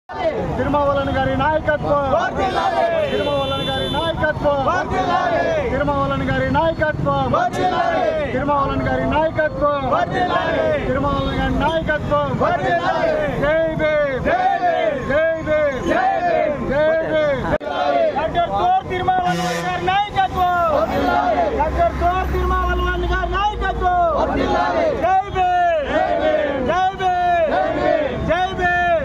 తిరుమావలన్ గారి నాయకత్వం తిరుమావలన్ గారి నాయకత్వం తిరుమావలన్ గారి నాయకత్వం తిరుమావలన్ గారి నాయకత్వం తిరుమావలన్ గారి నాయకత్వం జై భీమ్ జై భీమ్ జై భీమ్ డాక్టర్ తోర్ తిరుమావలన్ గారి నాయకత్వం డాక్టర్ తోర్ తిరుమావలన్ గారి నాయకత్వం జై భీమ్ జై భీమ్ జై భీమ్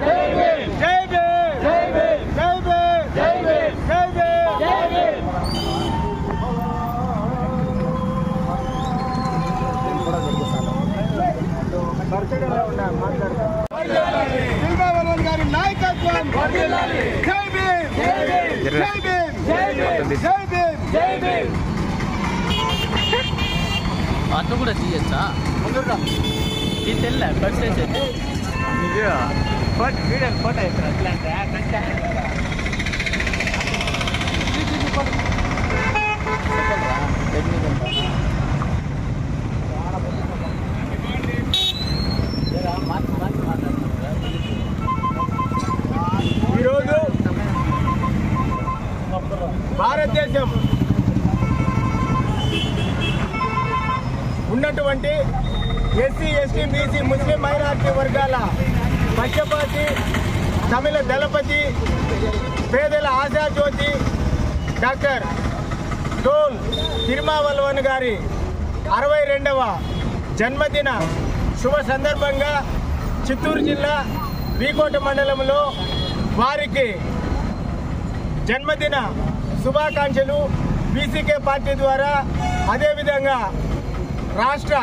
తిరుమావలన్ గారి నాయకత్వం జై భీమ్ జై భీమ్ జై భీమ్ జై భీమ్ అట్లా కూడా తీయచ్చా ఇది తెల్ల పర్సెంట్ ఫోటో ఎక్కడ ఈరోజు భారతదేశం ఉన్నటువంటి ఎస్సీ ఎస్టీ బీసీ ముస్లిం మైనారిటీ వర్గాల పక్షపాతి తమిళ దళపతి పేదల ఆశాజ్యోతి డాక్టర్ తోల్ తిరుమావలన్ గారి 62వ జన్మదిన శుభ సందర్భంగా చిత్తూరు జిల్లా వీకోట మండలంలో వారికి జన్మదిన శుభాకాంక్షలు బీసీకే పార్టీ ద్వారా అదేవిధంగా రాష్ట్ర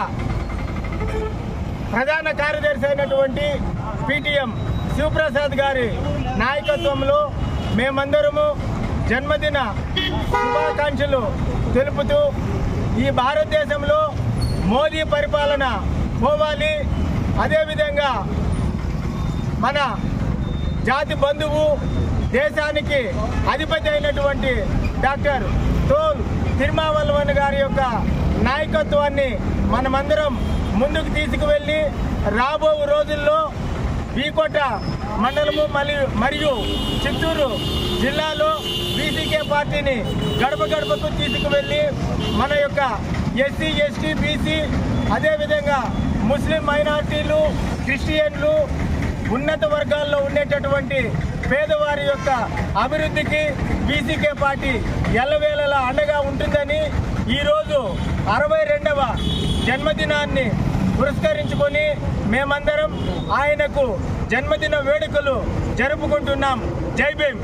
ప్రధాన కార్యదర్శి అయినటువంటి పీటీఎం శివప్రసాద్ గారి నాయకత్వంలో మేమందరము జన్మదిన శుభాకాంక్షలు తెలుపుతూ ఈ భారతదేశంలో మోదీ పరిపాలన పోవాలి, అదేవిధంగా మన జాతి బంధువు దేశానికి అధిపతి అయినటువంటి డాక్టర్ తోల్ తిరుమావలన్ గారి యొక్క నాయకత్వాన్ని మనమందరం ముందుకు తీసుకువెళ్ళి రాబో రోజుల్లో వీకోట మండలము మరియు చిత్తూరు జిల్లాలో బీసీకే పార్టీని గడప గడపకు తీసుకువెళ్ళి మన యొక్క ఎస్సీ ఎస్టీ బీసీ అదేవిధంగా ముస్లిం మైనారిటీలు క్రిస్టియన్లు ఉన్నత వర్గాల్లో ఉండేటటువంటి పేదవారి యొక్క అభివృద్ధికి బీసీకే పార్టీ ఎల్లవేళలా అండగా ఉంటుందని ఈరోజు 62వ జన్మదినాన్ని పురస్కరించుకొని మేమందరం ఆయనకు జన్మదిన వేడుకలు జరుపుకుంటున్నాం. జై భీమ్.